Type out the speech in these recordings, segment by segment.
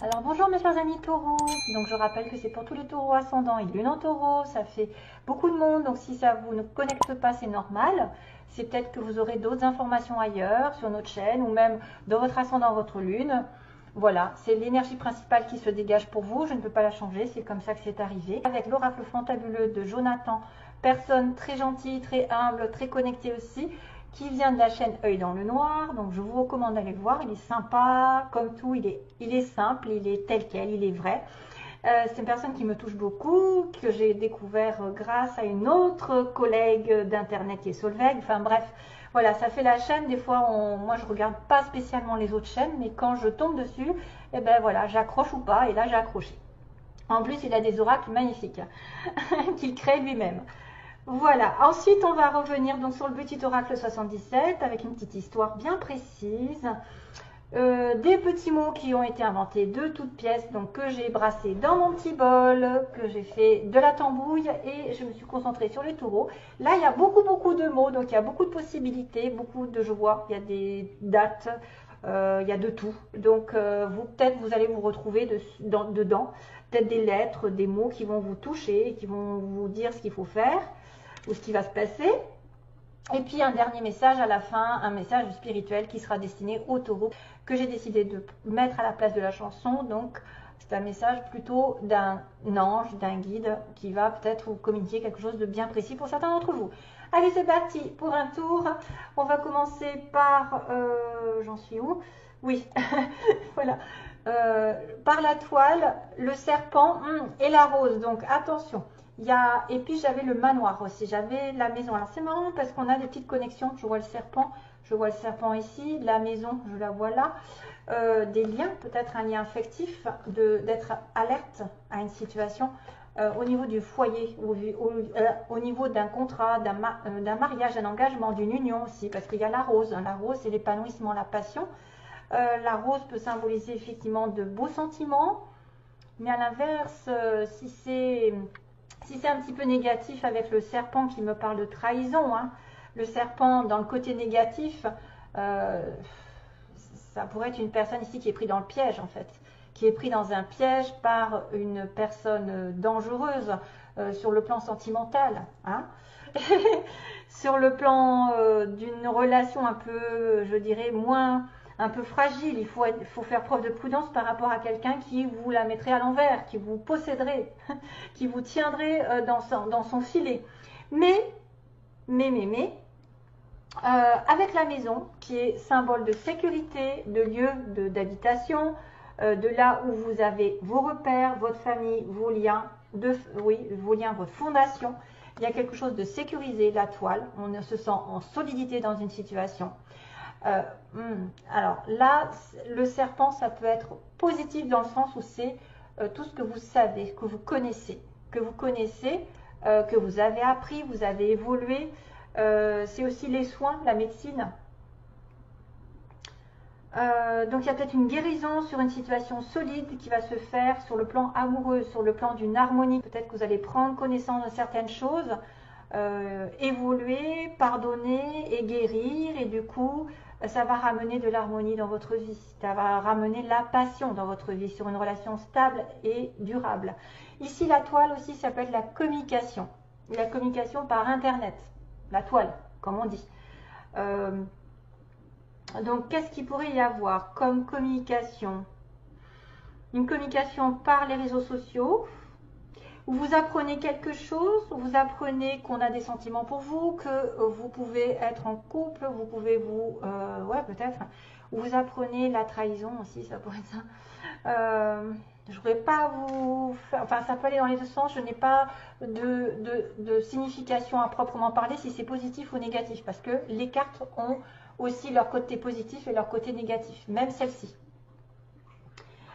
Alors bonjour mes chers amis taureaux, donc je rappelle que c'est pour tous les taureaux ascendants et lune en taureau, ça fait beaucoup de monde, donc si ça vous ne connecte pas c'est normal, c'est peut-être que vous aurez d'autres informations ailleurs sur notre chaîne ou même dans votre ascendant, votre lune. Voilà, c'est l'énergie principale qui se dégage pour vous, je ne peux pas la changer, c'est comme ça que c'est arrivé. Avec l'oracle fantabuleux de Jonathan, personne très gentille, très humble, très connectée aussi, qui vient de la chaîne Œil dans le Noir. Donc je vous recommande d'aller le voir. Il est sympa, comme tout, il est simple, il est tel quel, il est vrai. C'est une personne qui me touche beaucoup, que j'ai découvert grâce à une autre collègue d'internet qui est Solveig. Enfin bref, voilà, ça fait la chaîne. Des fois, moi je regarde pas spécialement les autres chaînes, mais quand je tombe dessus, et ben voilà, j'accroche ou pas. Et là, j'ai accroché. En plus, il a des oracles magnifiques qu'il crée lui-même. Voilà, ensuite on va revenir donc sur le petit oracle 77 avec une petite histoire bien précise. Des petits mots qui ont été inventés de toutes pièces, donc que j'ai brassé dans mon petit bol, que j'ai fait de la tambouille et je me suis concentrée sur les taureaux. Là, il y a beaucoup de mots, donc il y a beaucoup de possibilités, beaucoup de joie, il y a des dates, il y a de tout. Donc peut-être vous allez vous retrouver dedans, peut-être des lettres, des mots qui vont vous toucher, qui vont vous dire ce qu'il faut faire ou ce qui va se passer. Et puis un dernier message à la fin, un message spirituel qui sera destiné aux taureaux que j'ai décidé de mettre à la place de la chanson. Donc c'est un message plutôt d'un ange, d'un guide qui va peut-être vous communiquer quelque chose de bien précis pour certains d'entre vous. Allez, c'est parti pour un tour. On va commencer par... j'en suis où? Oui, voilà. Par la toile, le serpent et la rose. Donc attention. Et puis j'avais le manoir aussi, j'avais la maison. Alors c'est marrant parce qu'on a des petites connexions. Je vois le serpent ici, la maison, je la vois là. Des liens, peut-être un lien affectif, d'être alerte à une situation au niveau du foyer, au niveau d'un contrat, d'un mariage, d'un engagement, d'une union aussi, parce qu'il y a la rose. La rose, c'est l'épanouissement, la passion. La rose peut symboliser effectivement de beaux sentiments, mais à l'inverse, si c'est un petit peu négatif avec le serpent qui me parle de trahison, hein, le serpent dans le côté négatif, euh, ça pourrait être une personne ici qui est prise dans le piège en fait, qui est pris dans un piège par une personne dangereuse sur le plan sentimental, hein. Sur le plan d'une relation un peu, je dirais, un peu fragile. Il faut faire preuve de prudence par rapport à quelqu'un qui vous la mettrait à l'envers, qui vous posséderait, qui vous tiendrait dans son filet. Mais, avec la maison, qui est symbole de sécurité, de lieu d'habitation, de là où vous avez vos repères, votre famille, vos liens, votre fondation, il y a quelque chose de sécurisé, la toile, on se sent en solidité dans une situation. Euh, alors là, le serpent, ça peut être positif dans le sens où c'est tout ce que vous savez, que vous connaissez, que vous avez appris, vous avez évolué. C'est aussi les soins, la médecine. Donc il y a peut-être une guérison sur une situation solide qui va se faire sur le plan amoureux, sur le plan d'une harmonie. Peut-être que vous allez prendre connaissance de certaines choses, évoluer, pardonner et guérir. Et du coup, ça va ramener de l'harmonie dans votre vie. Ça va ramener la passion dans votre vie sur une relation stable et durable. Ici, la toile aussi, ça peut être la communication. La communication par Internet. La toile, comme on dit. Donc, qu'est-ce qu'il pourrait y avoir comme communication? Une communication par les réseaux sociaux, où vous apprenez quelque chose, où vous apprenez qu'on a des sentiments pour vous, que vous pouvez être en couple, vous pouvez ouais, peut-être, où vous apprenez la trahison aussi, ça pourrait être ça. Je ne voudrais pas vous faire, enfin ça peut aller dans les deux sens, je n'ai pas de signification à proprement parler si c'est positif ou négatif, parce que les cartes ont aussi leur côté positif et leur côté négatif, même celle-ci.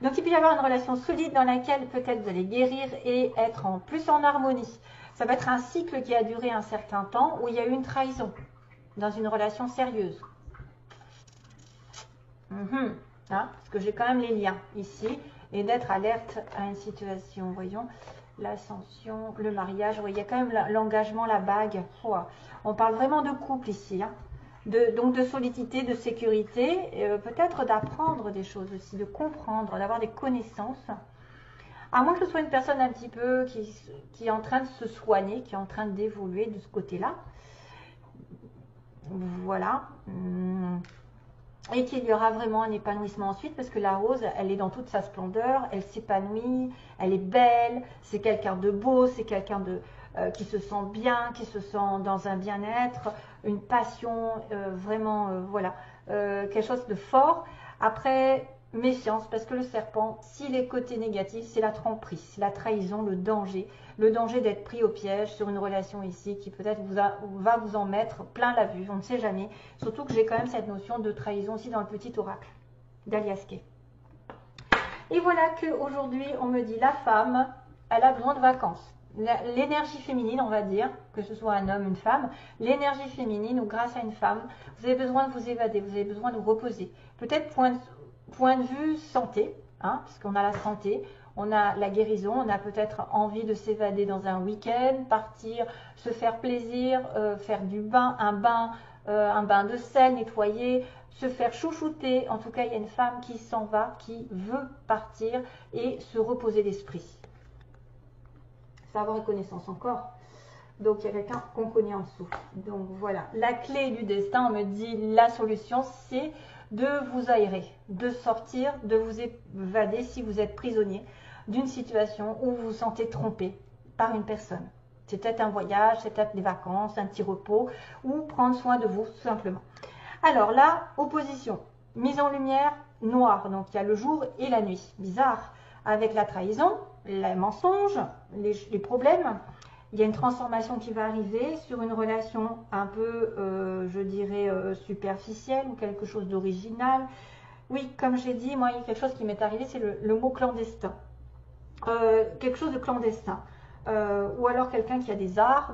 Donc il peut y avoir une relation solide dans laquelle peut-être vous allez guérir et être plus en harmonie. Ça va être un cycle qui a duré un certain temps où il y a eu une trahison dans une relation sérieuse. Hein, parce que j'ai quand même les liens ici et d'être alerte à une situation. Voyons, l'ascension, le mariage, il y a quand même l'engagement, la bague. On parle vraiment de couple ici. Hein. donc de solidité, de sécurité, peut-être d'apprendre des choses aussi, de comprendre, d'avoir des connaissances. À moins que ce soit une personne un petit peu qui est en train de se soigner, qui est en train d'évoluer de ce côté-là. Voilà. Et qu'il y aura vraiment un épanouissement ensuite, parce que la rose, elle est dans toute sa splendeur, elle s'épanouit, elle est belle, c'est quelqu'un de beau, c'est quelqu'un qui se sent bien, qui se sent dans un bien-être, une passion, vraiment, voilà, quelque chose de fort. Après, méfiance, parce que le serpent, s'il est côté négatif, c'est la tromperie, la trahison, le danger d'être pris au piège sur une relation ici qui peut-être va vous en mettre plein la vue, on ne sait jamais. Surtout que j'ai quand même cette notion de trahison aussi dans le petit oracle d'Aliaské. Et voilà qu'aujourd'hui, on me dit la femme, elle a besoin de vacances. L'énergie féminine, on va dire, que ce soit un homme, une femme, l'énergie féminine ou grâce à une femme, vous avez besoin de vous évader, vous avez besoin de vous reposer. Peut-être point de vue santé, hein, puisqu'on a la santé, on a la guérison, on a peut-être envie de s'évader dans un week-end, partir, se faire plaisir, faire du bain, un bain de sel, nettoyer, se faire chouchouter. En tout cas, il y a une femme qui s'en va, qui veut partir et se reposer l'esprit. Savoir et connaissance encore. Donc, il y a quelqu'un qu'on connaît en dessous. Donc, voilà. La clé du destin, on me dit, la solution, c'est de vous aérer, de sortir, de vous évader si vous êtes prisonnier d'une situation où vous vous sentez trompé par une personne. C'est peut-être un voyage, c'est peut-être des vacances, un petit repos, ou prendre soin de vous, tout simplement. Alors là, opposition, mise en lumière, noir, donc il y a le jour et la nuit. Bizarre, avec la trahison, les mensonges, les problèmes. Il y a une transformation qui va arriver sur une relation un peu, je dirais, superficielle ou quelque chose d'original. Oui, comme j'ai dit, moi, il y a quelque chose qui m'est arrivé, c'est le mot clandestin. Quelque chose de clandestin. Ou alors quelqu'un qui a des arts,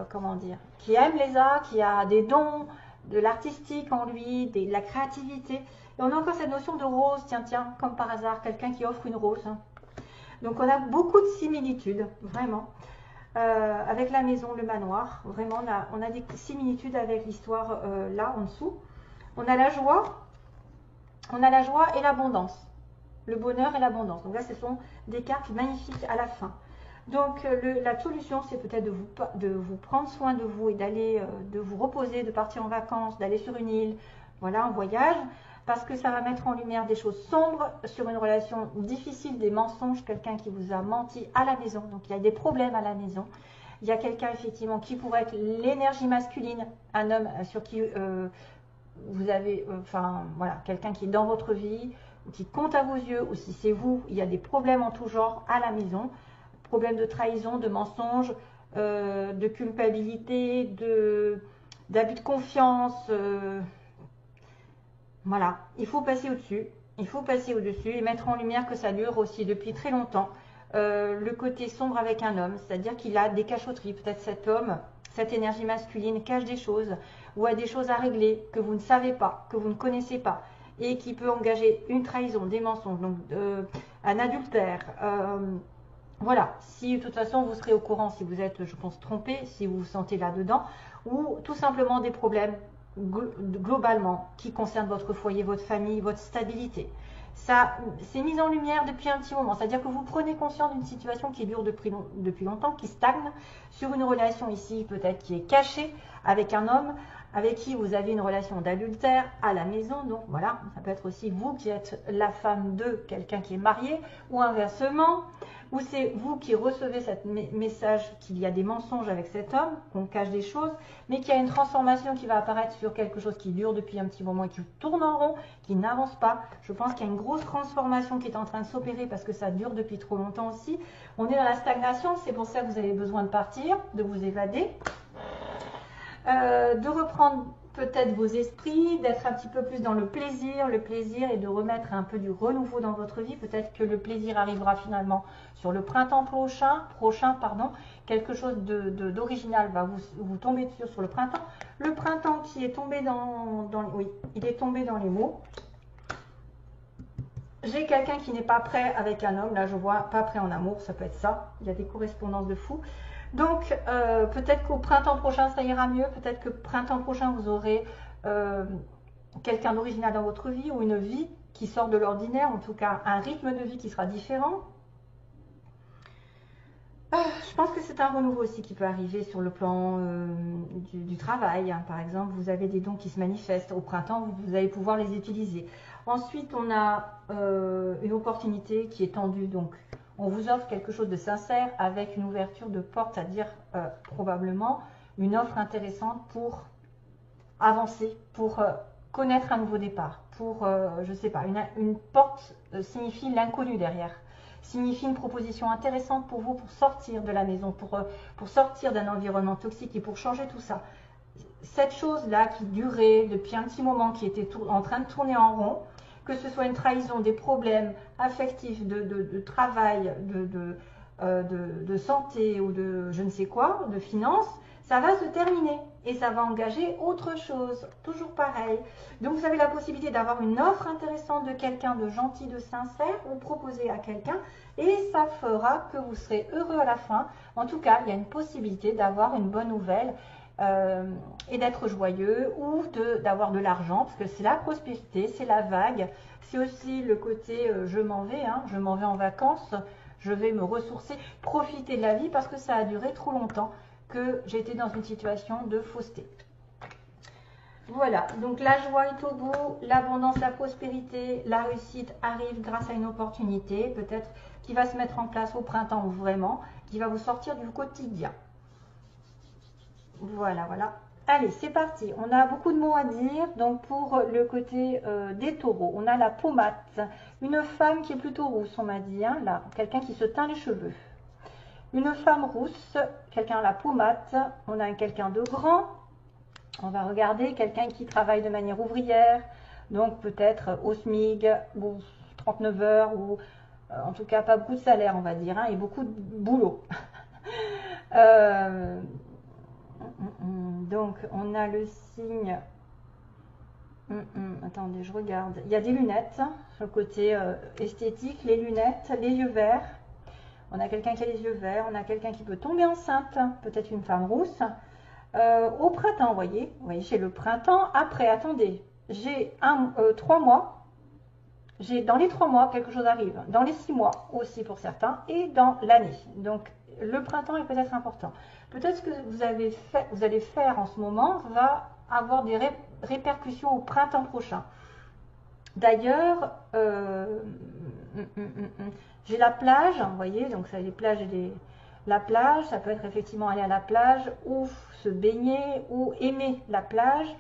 comment dire, qui aime les arts, qui a des dons, de l'artistique en lui, de la créativité. Et on a encore cette notion de rose, tiens, comme par hasard, quelqu'un qui offre une rose. Donc on a beaucoup de similitudes, vraiment, avec la maison, le manoir. Vraiment, on a des similitudes avec l'histoire là, en dessous. On a la joie et l'abondance. Le bonheur et l'abondance. Donc là, ce sont des cartes magnifiques à la fin. Donc la solution, c'est peut-être de vous prendre soin de vous et d'aller, de vous reposer, de partir en vacances, d'aller sur une île, voilà, en voyage. Parce que ça va mettre en lumière des choses sombres sur une relation difficile, des mensonges, quelqu'un qui vous a menti à la maison. Donc il y a des problèmes à la maison. Il y a quelqu'un effectivement qui pourrait être l'énergie masculine, un homme sur qui vous avez, voilà, quelqu'un qui est dans votre vie, qui compte à vos yeux, ou si c'est vous, il y a des problèmes en tout genre à la maison. Problèmes de trahison, de mensonges, de culpabilité, d'abus de confiance. Voilà, il faut passer au-dessus, il faut passer au-dessus et mettre en lumière que ça dure aussi depuis très longtemps. Le côté sombre avec un homme, c'est-à-dire qu'il a des cachotteries. Peut-être cet homme, cette énergie masculine cache des choses ou a des choses à régler que vous ne savez pas, que vous ne connaissez pas et qui peut engager une trahison, des mensonges, donc un adultère. Voilà, si de toute façon vous serez au courant si vous êtes, je pense, trompé, si vous vous sentez là-dedans, ou tout simplement des problèmes globalement qui concernent votre foyer, votre famille, votre stabilité. Ça, c'est mis en lumière depuis un petit moment, c'est-à-dire que vous prenez conscience d'une situation qui dure depuis longtemps, qui stagne, sur une relation ici peut-être qui est cachée avec un homme, avec qui vous avez une relation d'adultère à la maison. Donc voilà, ça peut être aussi vous qui êtes la femme de quelqu'un qui est marié, ou inversement, ou c'est vous qui recevez ce message qu'il y a des mensonges avec cet homme, qu'on cache des choses, mais qu'il y a une transformation qui va apparaître sur quelque chose qui dure depuis un petit moment et qui tourne en rond, qui n'avance pas. Je pense qu'il y a une grosse transformation qui est en train de s'opérer parce que ça dure depuis trop longtemps aussi. On est dans la stagnation, c'est pour ça que vous avez besoin de partir, de vous évader. De reprendre peut-être vos esprits, d'être un petit peu plus dans le plaisir et de remettre un peu du renouveau dans votre vie. Peut-être que le plaisir arrivera finalement sur le printemps prochain, quelque chose d'original va vous tomber dessus sur le printemps. Le printemps qui est tombé oui, il est tombé dans les mots. J'ai quelqu'un qui n'est pas prêt avec un homme, là je vois pas prêt en amour, ça peut être ça, il y a des correspondances de fou. Donc, peut-être qu'au printemps prochain, ça ira mieux. Peut-être que printemps prochain, vous aurez quelqu'un d'original dans votre vie ou une vie qui sort de l'ordinaire, en tout cas un rythme de vie qui sera différent. Je pense que c'est un renouveau aussi qui peut arriver sur le plan du travail. Hein. Par exemple, vous avez des dons qui se manifestent. Au printemps, vous allez pouvoir les utiliser. Ensuite, on a une opportunité qui est tendue. Donc, on vous offre quelque chose de sincère avec une ouverture de porte, c'est-à-dire probablement une offre intéressante pour avancer, pour connaître un nouveau départ. Pour, je ne sais pas, une porte signifie l'inconnu derrière. Signifie une proposition intéressante pour vous pour sortir de la maison, pour sortir d'un environnement toxique et pour changer tout ça. Cette chose-là qui durait depuis un petit moment, qui était en train de tourner en rond, que ce soit une trahison, des problèmes affectifs, de travail, de santé ou de je ne sais quoi, de finances, ça va se terminer et ça va engager autre chose, toujours pareil. Donc vous avez la possibilité d'avoir une offre intéressante de quelqu'un de gentil, de sincère, ou proposer à quelqu'un et ça fera que vous serez heureux à la fin. En tout cas, il y a une possibilité d'avoir une bonne nouvelle et d'être joyeux ou d'avoir de l'argent parce que c'est la prospérité, c'est la vague. C'est aussi le côté je m'en vais, hein, je m'en vais en vacances, je vais me ressourcer, profiter de la vie parce que ça a duré trop longtemps que j'étais dans une situation de fausseté. Voilà, donc la joie est au bout, l'abondance, la prospérité, la réussite arrive grâce à une opportunité, peut-être qui va se mettre en place au printemps ou vraiment, qui va vous sortir du quotidien. Voilà, voilà. Allez, c'est parti. On a beaucoup de mots à dire. Donc pour le côté des taureaux, on a la pommade. Une femme qui est plutôt rousse, on m'a dit, hein, là, quelqu'un qui se teint les cheveux. Une femme rousse, quelqu'un à la pommade. On a quelqu'un de grand. On va regarder quelqu'un qui travaille de manière ouvrière. Donc peut-être au SMIG ou 39 heures ou en tout cas pas beaucoup de salaire, on va dire, hein, et beaucoup de boulot. Donc on a le signe. Attendez, je regarde. Il y a des lunettes, le côté esthétique, les lunettes, les yeux verts. On a quelqu'un qui a les yeux verts, on a quelqu'un qui peut tomber enceinte, peut-être une femme rousse. Au printemps, vous voyez, j'ai le printemps. Après, attendez, j'ai 3 mois. Dans les 3 mois, quelque chose arrive. Dans les 6 mois aussi pour certains et dans l'année. Donc, le printemps est peut-être important. Peut-être ce que vous allez faire en ce moment va avoir des répercussions au printemps prochain. D'ailleurs, j'ai la plage, vous voyez, donc ça, les plages et la plage, ça peut être effectivement aller à la plage ou se baigner ou aimer la plage.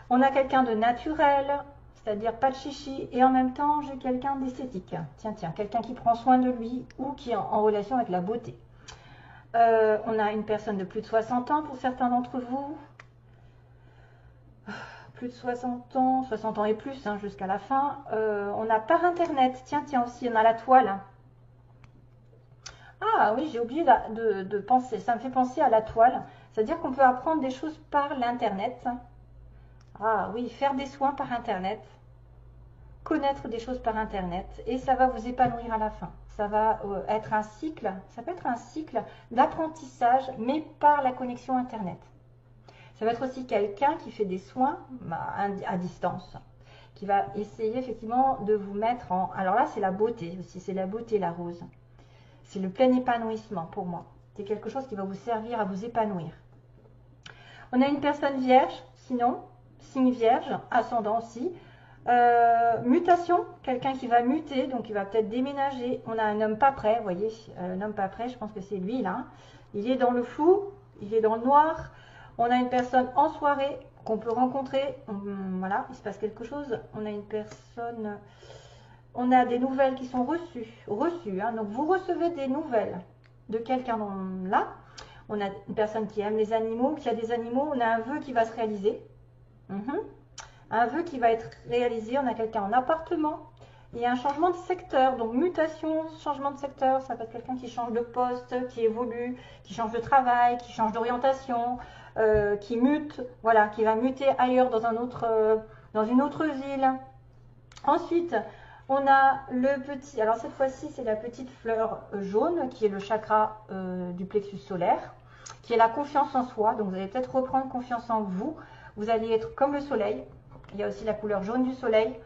On a quelqu'un de naturel, c'est-à-dire pas de chichi, et en même temps, j'ai quelqu'un d'esthétique. Tiens, quelqu'un qui prend soin de lui ou qui est en relation avec la beauté. On a une personne de plus de 60 ans pour certains d'entre vous. Plus de 60 ans et plus, hein, jusqu'à la fin. On a par internet, tiens aussi, on a la toile. Ah oui, j'ai oublié de penser, ça me fait penser à la toile. C'est-à-dire qu'on peut apprendre des choses par l'internet. Ah oui, faire des soins par internet. Connaître des choses par internet. Et ça va vous épanouir à la fin. Ça va être un cycle, ça peut être un cycle d'apprentissage, mais par la connexion internet. Ça va être aussi quelqu'un qui fait des soins à distance, qui va essayer effectivement de vous mettre en... Alors là, c'est la beauté aussi, c'est la beauté, la rose. C'est le plein épanouissement pour moi. C'est quelque chose qui va vous servir à vous épanouir. On a une personne vierge, sinon, signe vierge, ascendant aussi. Mutation, quelqu'un qui va muter, donc il va peut-être déménager. On a un homme pas prêt, vous voyez, un homme pas prêt, je pense que c'est lui là. Il est dans le flou, il est dans le noir. On a une personne en soirée qu'on peut rencontrer. Voilà, il se passe quelque chose. On a une personne... On a des nouvelles qui sont reçues. Hein. Donc vous recevez des nouvelles de quelqu'un là. On a une personne qui aime les animaux, qui a des animaux. On a un vœu qui va se réaliser. Un vœu qui va être réalisé. On a quelqu'un en appartement. Il y a un changement de secteur. Donc mutation, changement de secteur. Ça peut être quelqu'un qui change de poste, qui évolue, qui change de travail, qui change d'orientation, qui mute. Voilà, qui va muter ailleurs dans une autre ville. Ensuite... On a le petit, alors cette fois-ci c'est la petite fleur jaune qui est le chakra du plexus solaire. qui est la confiance en soi. Donc vous allez peut-être reprendre confiance en vous. Vous allez être comme le soleil. Il y a aussi la couleur jaune du soleil.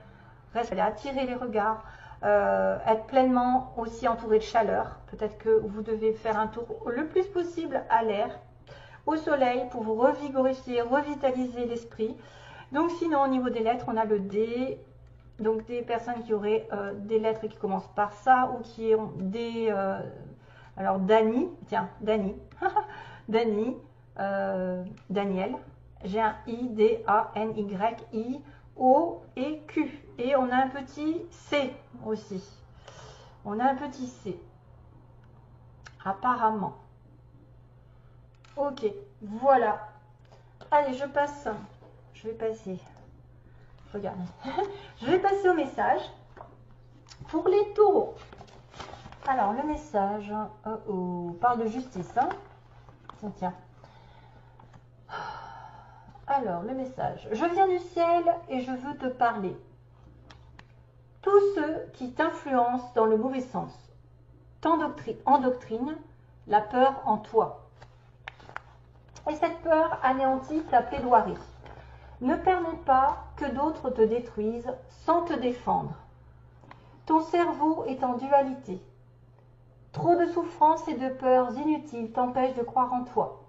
Vous allez attirer les regards, être pleinement aussi entouré de chaleur. Peut-être que vous devez faire un tour le plus possible à l'air, au soleil, pour vous revigorifier, revitaliser l'esprit. Donc sinon, au niveau des lettres, on a le D. Donc des personnes qui auraient des lettres qui commencent par ça ou qui ont des... alors Dani, tiens, Dani, Dani, Daniel. J'ai un I, D, A, N, Y, I, O et Q. Et on a un petit C aussi. On a un petit C. Apparemment. Ok, voilà. Allez, je passe. Je vais passer. Regardez. Je vais passer au message pour les taureaux. Alors, le message parle de justice. Hein. Tiens. Alors, le message. Je viens du ciel et je veux te parler. Tous ceux qui t'influencent dans le mauvais sens endoctrinent la peur en toi. Et cette peur anéantit ta plaidoirie. Ne permets pas que d'autres te détruisent sans te défendre. Ton cerveau est en dualité. Trop de souffrances et de peurs inutiles t'empêchent de croire en toi.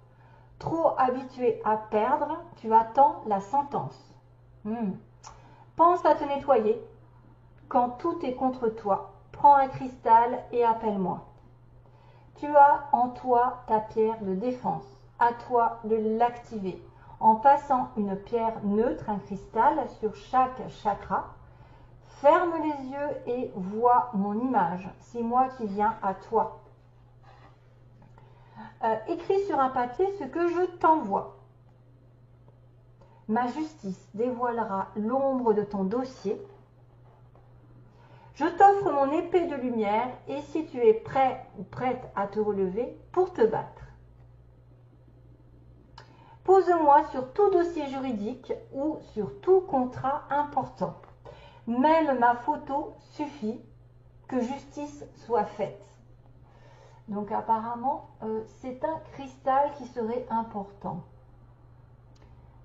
Trop habitué à perdre, tu attends la sentence. Pense à te nettoyer. Quand tout est contre toi, prends un cristal et appelle-moi. Tu as en toi ta pierre de défense. À toi de l'activer en passant une pierre neutre, un cristal, sur chaque chakra. Ferme les yeux et vois mon image. C'est moi qui viens à toi. Écris sur un papier ce que je t'envoie. Ma justice dévoilera l'ombre de ton dossier. Je t'offre mon épée de lumière et si tu es prêt ou prête à te relever pour te battre. Pose-moi sur tout dossier juridique ou sur tout contrat important. Même ma photo suffit, que justice soit faite. Donc apparemment, c'est un cristal qui serait important.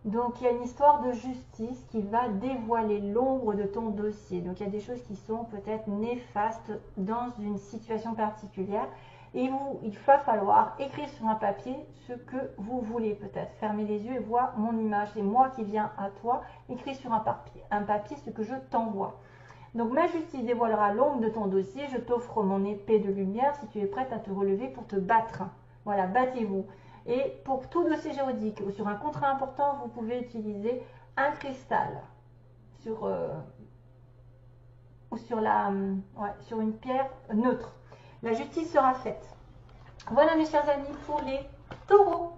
Donc il y a une histoire de justice qui va dévoiler l'ombre de ton dossier. Donc il y a des choses qui sont peut-être néfastes dans une situation particulière. Et il va falloir écrire sur un papier ce que vous voulez peut-être. Fermez les yeux et vois mon image. C'est moi qui viens à toi. Écris sur un papier ce que je t'envoie. Donc ma justice dévoilera l'ombre de ton dossier. Je t'offre mon épée de lumière si tu es prête à te relever pour te battre. Voilà, battez-vous. Et pour tout dossier juridique ou sur un contrat important, vous pouvez utiliser un cristal ou sur une pierre neutre. La justice sera faite. Voilà mes chers amis pour les taureaux.